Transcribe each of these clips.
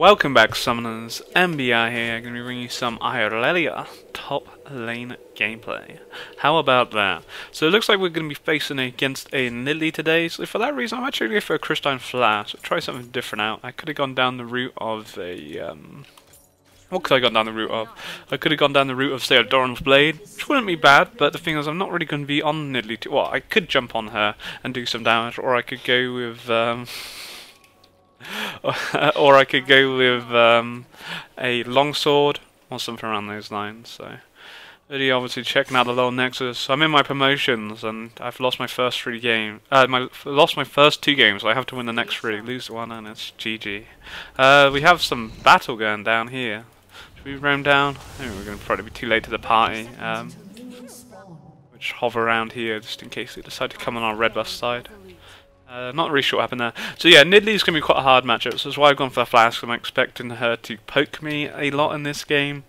Welcome back, Summoners. MBI here, going to be bringing you some Irelia top lane gameplay. How about that? So it looks like we're going to be facing against a Nidalee today, so for that reason I'm actually going to go for a Crystalline Flash. Try something different out. I could have gone down the route of a... What could I have gone down the route of? I could have gone down the route of, say, a Doran's Blade, which wouldn't be bad, but the thing is I'm not really going to be on Nidalee too... Well, I could jump on her and do some damage, or I could go with... or I could go with a longsword or something around those lines. So, really, obviously checking out the lower nexus. I'm in my promotions and I've lost my first 3 games. Lost my first 2 games. So I have to win the next 3, lose one, and it's GG. We have some battle going down here. Should we roam down? I think we're going to probably be too late to the party. Just hover around here just in case they decide to come on our red buff side. Not really sure what happened there. So yeah, Nidalee's going to be quite a hard matchup, so that's why I've gone for a Flask. I'm expecting her to poke me a lot in this game.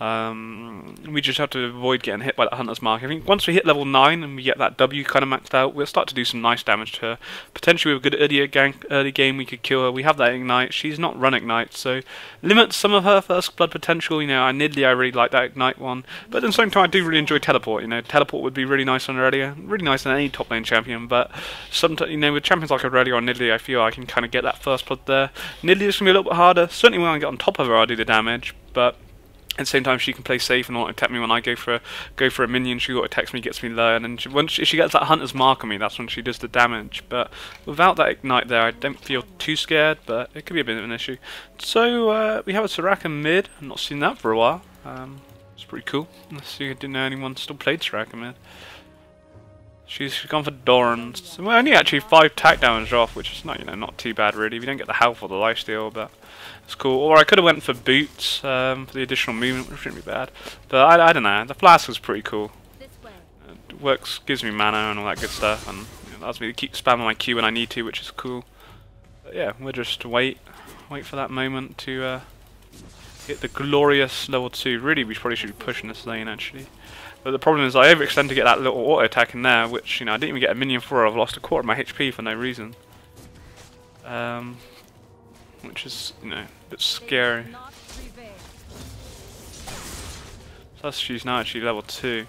We just have to avoid getting hit by that Hunter's Mark. I think once we hit level 9 and we get that W kind of maxed out, we'll start to do some nice damage to her. Potentially with a good Irelia gank early game we could kill her. We have that Ignite. She's not run Ignite, so limits some of her first blood potential. You know, Nidalee, I really like that Ignite one. But at the same time I do really enjoy Teleport. You know, Teleport would be really nice on Irelia. Really nice on any top lane champion, but sometimes, you know, with champions like Irelia or Nidalee, I feel I can kind of get that first blood there. Nidalee is going to be a little bit harder. Certainly when I get on top of her I'll do the damage, but at the same time, she can play safe and not attack me when I go for a minion. She attacks me, gets me low, and then once she gets that Hunter's Mark on me, that's when she does the damage. But without that Ignite there, I don't feel too scared, but it could be a bit of an issue. So we have a Soraka mid. I've not seen that for a while. It's pretty cool. Let's see, I didn't know anyone still played Soraka mid. She's gone for Doran's. So we're only actually 5 attack damage off, which is not, you know, not too bad really. We don't get the health or the lifesteal, but it's cool. Or I could have went for boots for the additional movement, which shouldn't be bad. But I don't know. The Flask was pretty cool. It works, gives me mana and all that good stuff, and you know, allows me to keep spamming my Q when I need to, which is cool. But yeah, we'll just wait for that moment to hit the glorious level 2. Really, we probably should be pushing this lane actually. But the problem is I overextend to get that little auto attack in there, which, you know, I didn't even get a minion for. I've lost a quarter of my HP for no reason. Which is, you know, a bit scary. Plus she's now actually level 2.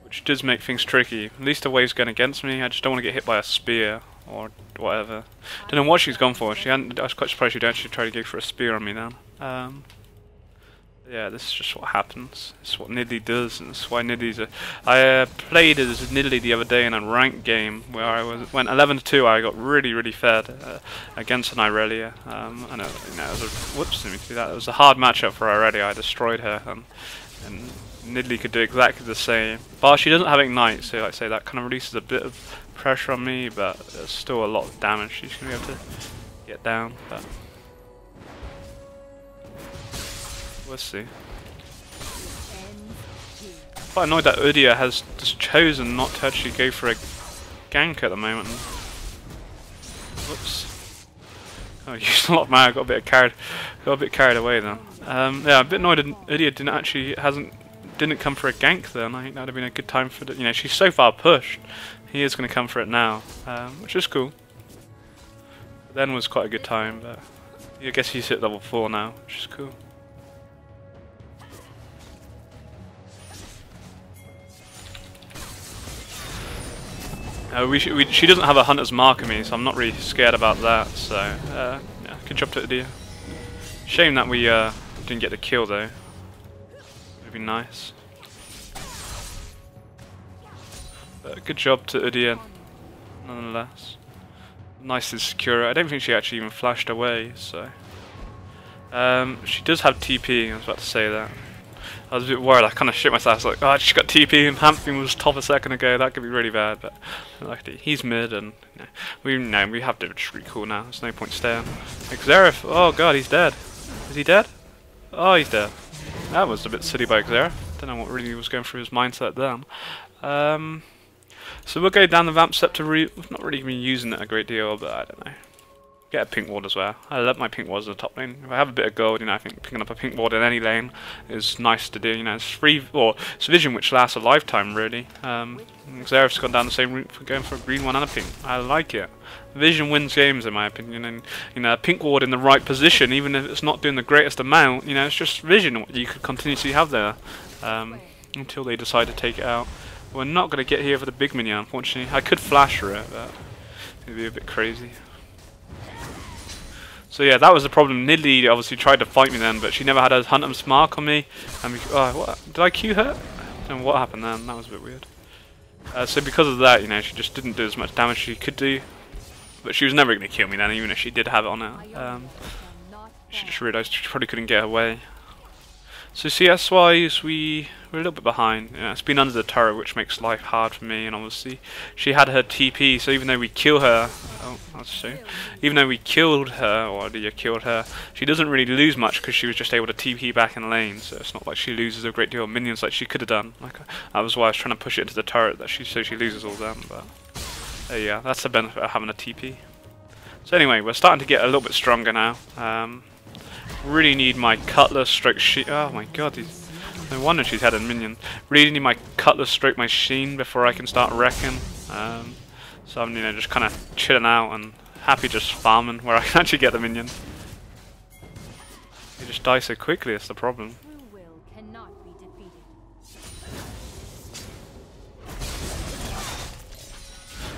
Which does make things tricky. At least the wave's going against me. I just don't want to get hit by a spear or whatever. Don't know what she's gone for. I was quite surprised she'd actually try to go for a spear on me then. Yeah, this is just what happens. This is what Nidalee does, and this is why Nidalee's a... I played as Nidalee the other day in a ranked game where I went 11-2. I got really fed against an Irelia. I know, you know, it was a... Whoops, let me do that. It was a hard matchup for Irelia. I destroyed her, and Nidalee could do exactly the same. But she doesn't have Ignite, so like I say, that kind of releases a bit of pressure on me, but there's still a lot of damage she's going to be able to get down. But we'll see. Quite annoyed that Irelia has just chosen not to actually go for a gank at the moment. Whoops. Oh, used a lot of mana. Got a bit carried away then. Yeah, I'm a bit annoyed that Irelia didn't come for a gank then. I think that'd have been a good time for the, you know, she's so far pushed. He is going to come for it now, which is cool. Then was quite a good time, but I guess he's hit level 4 now, which is cool. She doesn't have a Hunter's Mark on me, so I'm not really scared about that. So, yeah, good job to Irelia. Shame that we didn't get the kill though. Would be nice. But good job to Irelia, nonetheless. Nice to secure her. I don't think she actually even flashed away. So, she does have TP. I was about to say that. I was a bit worried, I kind of shit myself. I was like, oh, she got TP and Hampton was top a second ago, that could be really bad, but luckily he's mid and you know, we have to just recall now, there's no point staying. Xerath, oh god, he's dead. Is he dead? Oh, he's dead. That was a bit silly by Xerath. Don't know what really was going through his mindset then. So we'll go down the Vamp Scepter route. We've not really been using it a great deal, but I don't know. Get a pink ward as well. I love my pink wards in the top lane. If I have a bit of gold, you know, I think picking up a pink ward in any lane is nice to do. You know, it's free, or it's vision which lasts a lifetime, really. Xerath's gone down the same route for going for a green one and a pink. I like it. Vision wins games, in my opinion, and you know, a pink ward in the right position, even if it's not doing the greatest amount, you know, it's just vision what you could continuously have there until they decide to take it out. We're not going to get here for the big minion, unfortunately. I could flash for it, but it'd be a bit crazy. So yeah, that was the problem. Nidalee obviously tried to fight me then, but she never had a Hunter's Mark on me. And what? Did I Q her? I don't know what happened then. That was a bit weird. So because of that, you know, she just didn't do as much damage as she could do. But she was never going to kill me then, even if she did have it on her. She just realised she probably couldn't get away. So CS-wise, we're a little bit behind. You know, it's been under the turret, which makes life hard for me. And obviously, she had her TP, so even though we kill her, even though we killed her, or Irelia killed her, she doesn't really lose much because she was just able to TP back in lane. So it's not like she loses a great deal of minions like she could have done. Like that was why I was trying to push it into the turret, so she loses all them. But yeah, that's the benefit of having a TP. So anyway, we're starting to get a little bit stronger now. Really need my cutlass stroke Sheen. Oh my god, no wonder she's had a minion. Really need my cutlass stroke my Sheen before I can start wrecking. So I'm, you know, just kind of chilling out and happy just farming where I can actually get the minion. They just die so quickly, it's the problem.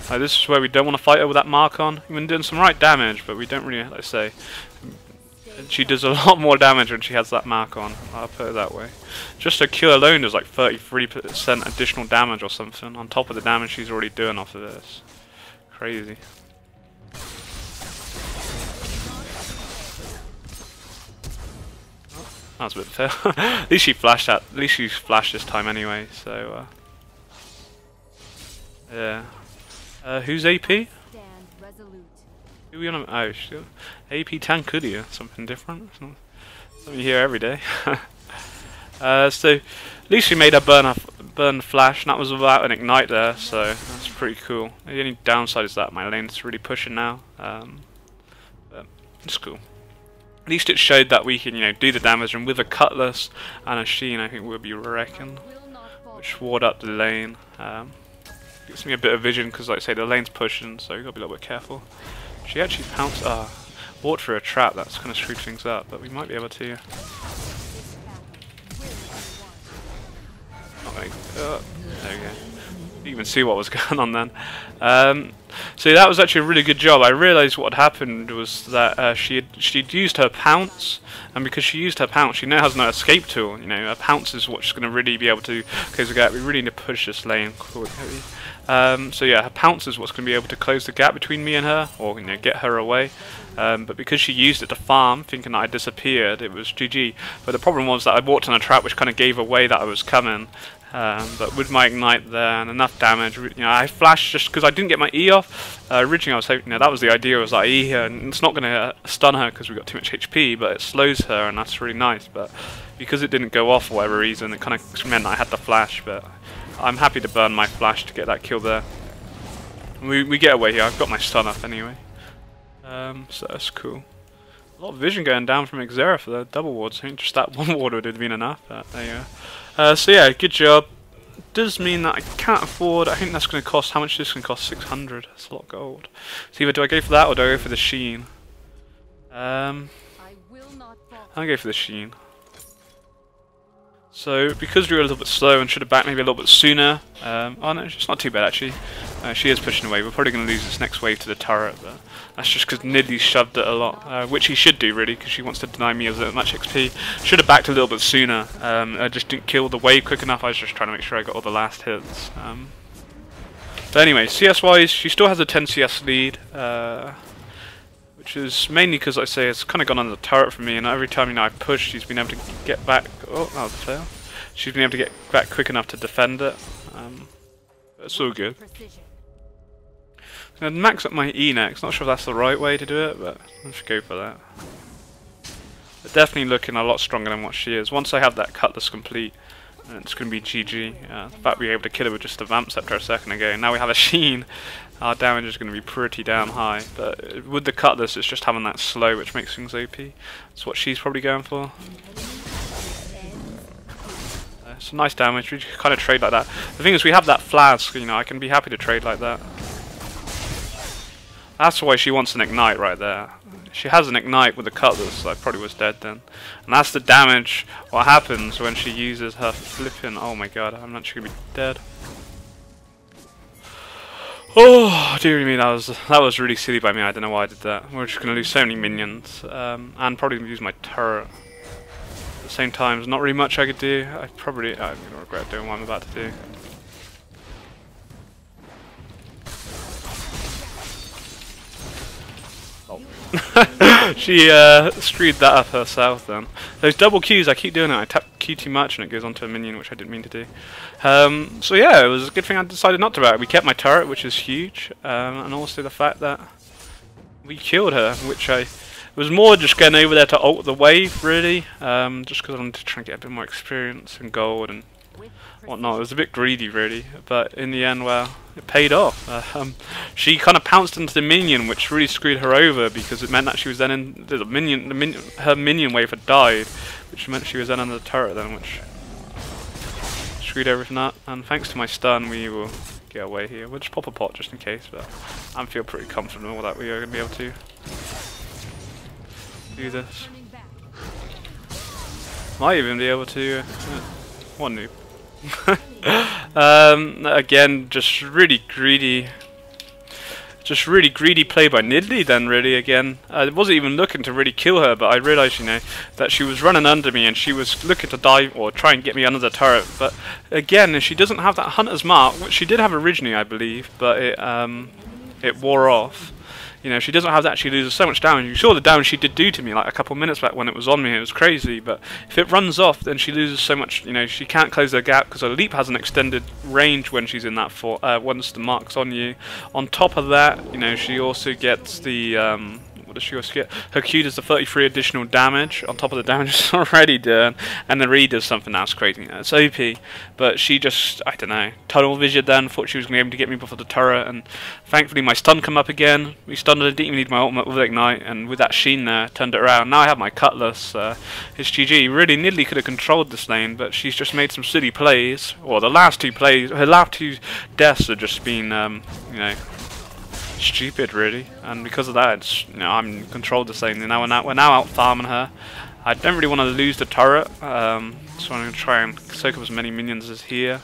This is where we don't want to fight her with that mark on. We've been doing some right damage, but we don't really, let's say. She does a lot more damage when she has that mark on, I'll put it that way. Just her Q alone does like 33% additional damage or something, on top of the damage she's already doing off of this. Crazy. Oh, that was a bit fair. At least she flashed that. At least she flashed this time anyway, so yeah. Who's AP? Who are we on? Oh, AP Tankudia, something different. Something you hear every day. So at least she made her burn flash, and that was without an ignite there, so that's pretty cool. The only downside is that my lane's really pushing now, but it's cool. At least it showed that we can, you know, do the damage, and with a cutlass and a Sheen, I think we'll be wrecking, which ward up the lane. Gives me a bit of vision because, like I say, the lane's pushing, so you've got to be a little bit careful. She actually pounced. Walked through a trap. That's kind of screwed things up, but we might be able to. Oh my god! There we go. You even see what was going on then. So that was actually a really good job. I realised what had happened was that she'd used her pounce, and because she used her pounce, she now has no escape tool. You know, her pounce is what's going to really be able to close the gap. We really need to push this lane quickly. So yeah, her pounce is what's going to be able to close the gap between me and her, or, you know, get her away. But because she used it to farm, thinking that I disappeared, it was GG. But the problem was that I walked on a trap which kind of gave away that I was coming. But with my ignite there and enough damage, you know, I flashed just because I didn't get my E off. Originally I was hoping, you know, that was the idea, was that E her, and it's not going to stun her because we've got too much HP, but it slows her, and that's really nice. But because it didn't go off for whatever reason, it kind of meant I had to flash, but I'm happy to burn my flash to get that kill there. We get away here. I've got my stun up anyway. So that's cool. A lot of vision going down from Xerath for the double wards. I think just that one ward would have been enough, but there you go. So yeah, good job. Does mean that I can't afford. I think that's going to cost. How much is this going to cost? 600. That's a lot of gold. So either do I go for that or do I go for the Sheen? I'll go for the Sheen. So because we were a little bit slow and should have backed maybe a little bit sooner. Oh no, it's not too bad actually. She is pushing away. We're probably going to lose this next wave to the turret, but that's just because Nidalee shoved it a lot, which he should do really, because she wants to deny me as much XP. Should have backed a little bit sooner. I just didn't kill the wave quick enough. I was just trying to make sure I got all the last hits. But anyway, CS wise, she still has a 10 CS lead, which is mainly because, like I say, it's kind of gone under the turret for me, and every time, you know, I've pushed, she's been able to get back. Oh, that was a fail. She's been able to get back quick enough to defend it. But it's all good. I'm going to max up my E next. Not sure if that's the right way to do it, but let's go for that. But definitely looking a lot stronger than what she is. Once I have that cutlass complete, it's going to be GG. The fact we were able to kill her with just the Vamp Scepter a second ago. Now we have a Sheen. our damage is going to be pretty damn high. But with the Cutlass, it's just having that slow which makes things OP. That's what she's probably going for. It's nice damage. We kind of trade like that. The thing is, we have that flask. You know, I can be happy to trade like that. That's why she wants an ignite right there. She has an ignite with the Cutlass, so I probably was dead then. And that's the damage. What happens when she uses her flipping? Oh my god, I'm actually gonna be dead. Oh dearie me, that was really silly by me. I don't know why I did that. We're just gonna lose so many minions, and probably use my turret. At the same time, there's not really much I could do. I'm gonna regret doing what I'm about to do. She screwed that up herself then. Those double Qs, I keep doing it. I tap Q too much and it goes onto a minion, which I didn't mean to do. So yeah, it was a good thing I decided not to back. We kept my turret, which is huge, and also the fact that we killed her, which I was more just going over there to ult the wave, really, just because I wanted to try and get a bit more experience and gold and whatnot. It was a bit greedy, really, but in the end, well, it paid off. She kind of pounced into the minion, which really screwed her over because it meant that she was then in her minion wave had died, which meant she was then under the turret then, which screwed everything up. And thanks to my stun, we will get away here. We'll just pop a pot just in case, but I feel pretty comfortable that we are going to be able to do this. Might even be able to. One noob. Again, just really greedy play by Nidalee then, really, again. I wasn't even looking to really kill her, but I realised, you know, that she was running under me and she was looking to dive or try and get me under the turret. But again, she doesn't have that Hunter's Mark, which she did have originally, I believe, but it wore off. You know, she doesn't have that, she loses so much damage. You saw the damage she did do to me like a couple minutes back when it was on me, it was crazy. But if it runs off, then she loses so much, you know, she can't close her gap because her leap has an extended range when she's in that once the mark's on you. On top of that, you know, she also gets the, what does she also get? Her Q does the 33 additional damage on top of the damage she's already done, and the Re does something else crazy. You know, it's OP, but she just, I don't know, tunnel vision then, thought she was going to be able to get me before the turret, and thankfully my stun come up again. We stunned her, didn't even need my ultimate with Ignite, and with that Sheen there, turned it around. Now I have my Cutlass. It's GG. Really, Nidalee could have controlled this lane, but she's just made some silly plays. Well, the last two plays, her last two deaths have just been, you know, stupid, really, and because of that, it's, you know, I'm controlled the same. Now we're now out farming her. I don't really want to lose the turret, so I'm going to try and soak up as many minions as here,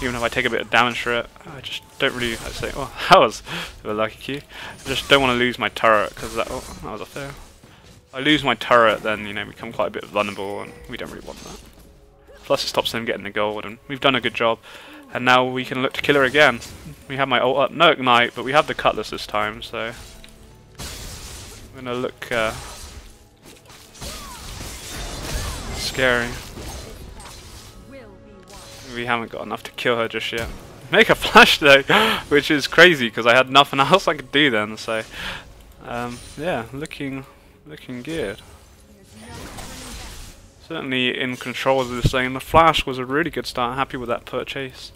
even if I take a bit of damage for it. I just don't really, I'd say, oh, that was a lucky Q. I just don't want to lose my turret because that was a fail. If I lose my turret, then, you know, we become quite a bit vulnerable, and we don't really want that. Plus, it stops them getting the gold, and we've done a good job. And now we can look to kill her again. We have my ult up, no ignite, but we have the Cutlass this time, so I'm gonna look scary. We haven't got enough to kill her just yet. Make a flash though, which is crazy because I had nothing else I could do then. So yeah, looking good. Certainly in control of this thing. The flash was a really good start. Happy with that purchase.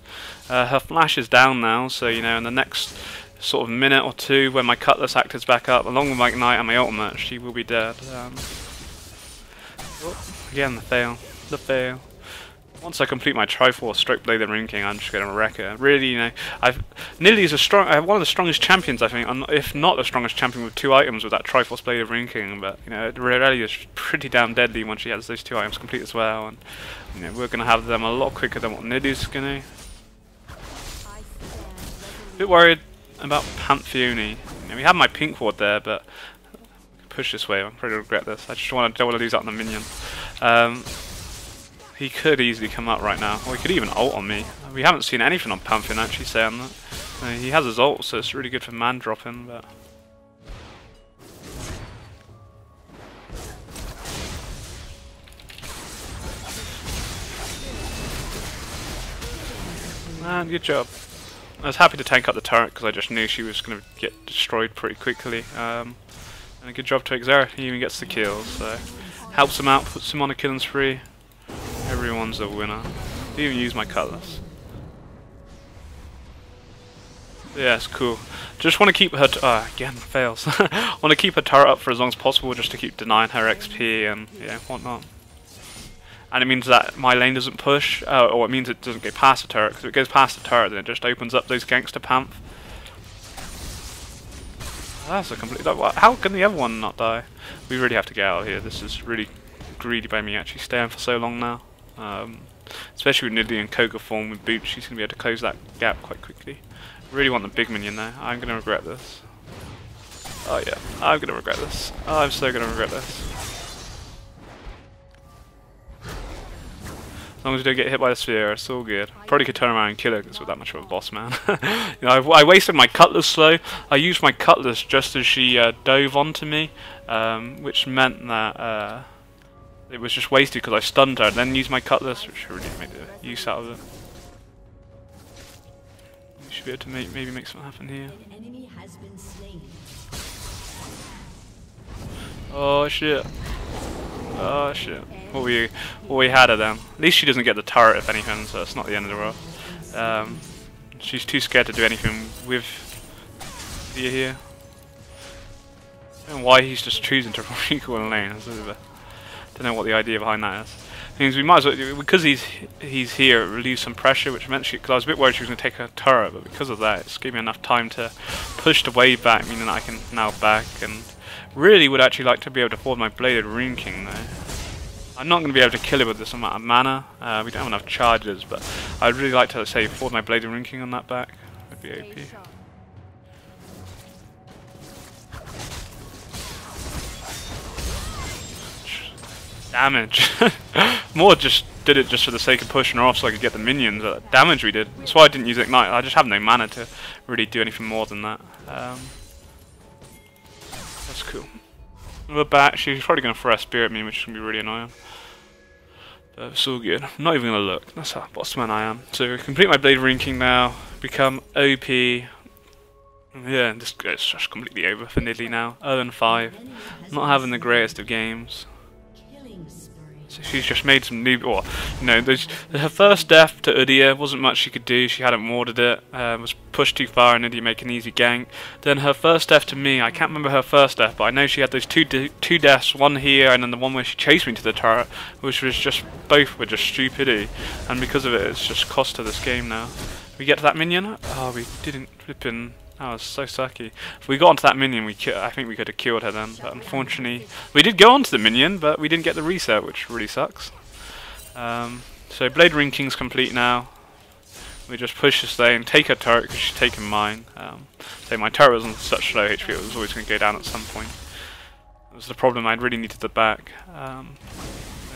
Her flash is down now, so you know, in the next sort of minute or two, when my Cutlass actives back up, along with my Ignite and my ultimate, she will be dead. Again, the fail. The fail. Once I complete my Triforce Stroke Blade the Ring King, I'm just going to wreck her. Really, you know, Nidalee is one of the strongest champions, I think, if not the strongest champion with 2 items with that Triforce Blade of Ring King. But you know, Irelia is pretty damn deadly when she has those 2 items complete as well. And you know, we're going to have them a lot quicker than what Nidalee's going to. A bit worried about Pantheone. You know, we have my pink ward there, but I can push this way. I'm probably regret this. I just don't want to lose out on the minion. He could easily come up right now, or he could even ult on me. We haven't seen anything on Pantheon actually saying that. He has his ult, so it's really good for man dropping, but man, good job. I was happy to tank up the turret because I just knew she was going to get destroyed pretty quickly. And a good job to Xerath, he even gets the kills, so helps him out, puts him on a killing spree. Everyone's a winner. Didn't even use my Cutlass. Yeah, it's cool. Just want to keep her. Again, fails. Want to keep her turret up for as long as possible, just to keep denying her XP and yeah, whatnot. And it means that my lane doesn't push, or it means it doesn't go past the turret. Because if it goes past the turret, then it just opens up those ganks to Pamp. That's a complete. How can the other one not die? We really have to get out of here. This is really greedy by me actually staying for so long now. Especially with Nidalee and Koga form with boots, she's going to be able to close that gap quite quickly. Really want the big minion there. I'm going to regret this. Oh yeah, I'm going to regret this. Oh, I'm so going to regret this. As long as we don't get hit by the sphere, it's all good. Probably could turn around and kill her because we're that much of a boss man. You know, I wasted my cutlass slow. I used my cutlass just as she dove onto me, which meant that it was just wasted because I stunned her. Then used my cutlass, which really made a use out of it. We should be able to maybe make something happen here. Oh shit! Oh shit! What we had her then. At least she doesn't get the turret if anything, so it's not the end of the world. She's too scared to do anything with Thea here. I don't know why he's just choosing to recall in lane. Don't know what the idea behind that is. Means we might as well, because he's here, it relieves some pressure, which meant because I was a bit worried she was going to take her turret, but because of that, it's gave me enough time to push the wave back, meaning that I can now back, and really would actually like to be able to afford my Bladed Rune King though. I'm not going to be able to kill it with this amount of mana. We don't have enough charges, but I'd really like to say afford my Bladed Rune King on that back. That'd be OP. Damage. More just did it just for the sake of pushing her off so I could get the minions. Damage we did. That's why I didn't use Ignite. I just have no mana to really do anything more than that. That's cool. We're back. She's probably going to throw a Spirit Beam, which is going to be really annoying. But it's all good. I'm not even going to look. That's how boss man I am. So complete my Blade Rune King now. Become OP. Yeah, it's just completely over for Nidalee now. 0-5. Not having the greatest of games. So she's just made some new, or you know, her first death to Irelia wasn't much she could do. She hadn't warded it, was pushed too far, and Irelia make an easy gank. Then her first death to me, I can't remember her first death, but I know she had those two deaths, one here, and then the one where she chased me to the turret, which was just both were just stupidity, and because of it, it's just cost her this game now. We get to that minion. Oh, we didn't flipping. That was so sucky. If we got onto that minion, I think we could have killed her then. But unfortunately, we did go onto the minion, but we didn't get the reset, which really sucks. So Blade Rune King's complete now. We just push this lane, take her turret because she's taken mine. So my turret was on such low HP, it was always going to go down at some point. That was the problem. I really needed the back.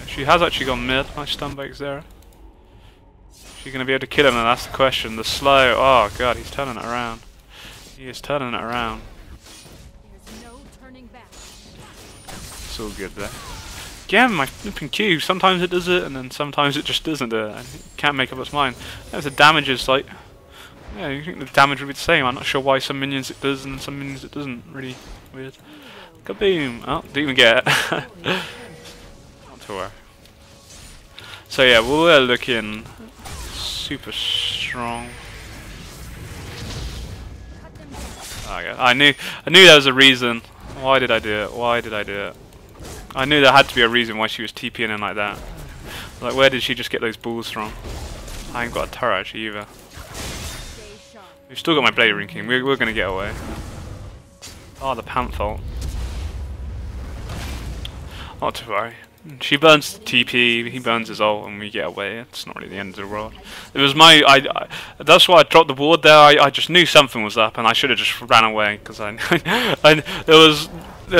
She has actually gone mid. Nice stun breaks there. She's going to be able to kill him, and that's the question. The slow. Oh god, he's turning it around. He is turning it around. It's all good there. Again, my flipping Q, sometimes it does it, and then sometimes it just doesn't do it. I can't make up its mind. There's the damage is like... Yeah, you think the damage would be the same. I'm not sure why some minions it does and some minions it doesn't. Really weird. Kaboom! Oh, didn't even get it. Not to worry. So yeah, we're looking super strong. Oh, yeah. I knew there was a reason. Why did I do it? Why did I do it? I knew there had to be a reason why she was TPing in like that. Like, where did she just get those balls from? I ain't got a turret actually either. We've still got my Blade Rune King. We're gonna get away. Oh, the Pant fault. Not to worry. She burns the TP, he burns his ult, and we get away. It's not really the end of the world. It was that's why I dropped the ward there. I just knew something was up, and I should have just ran away because there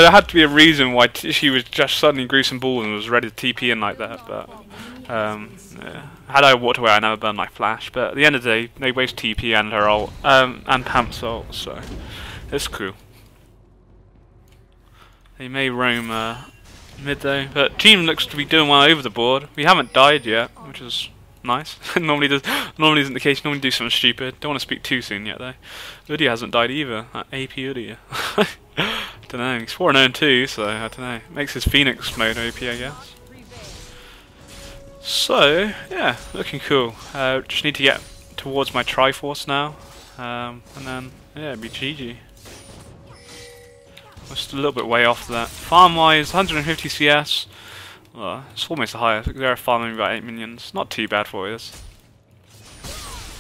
had to be a reason why she was just suddenly grew some balls and was ready to TP in like that. But yeah. Had I walked away, I never burned my flash. But at the end of the day, they waste TP and her ult, and Pamp's ult, so it's cool. They may roam mid though, but team looks to be doing well over the board. We haven't died yet, which is nice. Normally isn't the case. Normally do something stupid. Don't want to speak too soon yet though. Irelia hasn't died either. That AP Irelia. Don't know. He's 4-0-2, so I don't know. Makes his Phoenix mode OP, I guess. So yeah, looking cool. Just need to get towards my Triforce now, and then yeah, it'd be GG. Just a little bit way off that. Farm wise, 150 CS. Well, it's almost the highest. They're farming about 8 minions. Not too bad for us.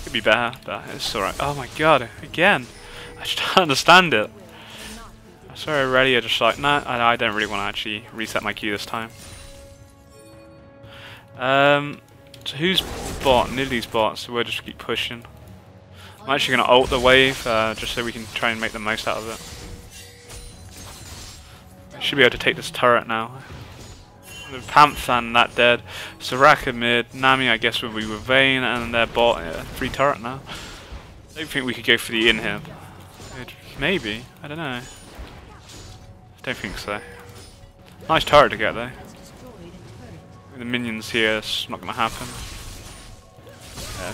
Could be better, but it's alright. Oh my god, again! I just don't understand it. I saw Irelia just like, nah, I don't really want to actually reset my queue this time. So who's bot? Nidalee's bot, so we'll just keep pushing. I'm actually going to ult the wave, just so we can try and make the most out of it. Should be able to take this turret now. The Panthan that dead. Soraka mid, Nami I guess will be with Vayne, and their bot, yeah, free turret now. I don't think we could go for the inhib. Maybe, I don't know. Don't think so. Nice turret to get though. The minions here, it's not going to happen.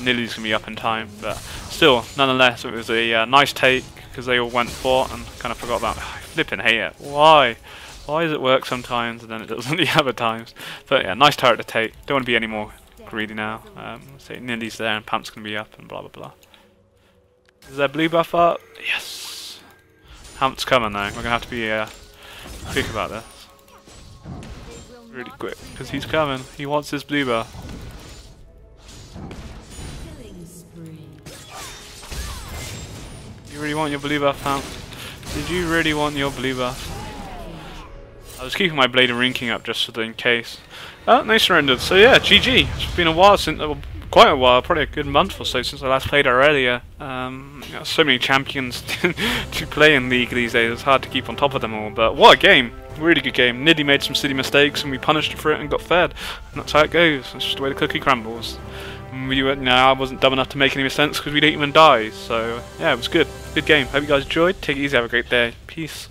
Nidalee's going to be up in time, but still, nonetheless, it was a nice take because they all went bot and kind of forgot that. I flipping hate it. Why? Why does it work sometimes and then it doesn't the other times? But yeah, nice turret to take. Don't want to be any more greedy now. Say Nidalee's there and Pamp's going to be up and blah blah blah. Is there blue buff up? Yes. Pamp's coming though. We're going to have to be quick about this. Really quick, because he's coming. He wants his blue buff. You really want your blue buff, Pamp? Did you really want your blue buff? I was keeping my Blade of Rinking up just in case. Oh, they surrendered. So yeah, GG. It's been a while since, quite a while, probably a good month or so since I last played Irelia. So many champions to play in League these days. It's hard to keep on top of them all. But what a game! Really good game. Nidalee made some silly mistakes and we punished her for it and got fed. And that's how it goes. That's just the way the cookie crumbles. And I wasn't dumb enough to make any mistakes because we didn't even die. So yeah, it was good. Good game. Hope you guys enjoyed. Take it easy. Have a great day. Peace.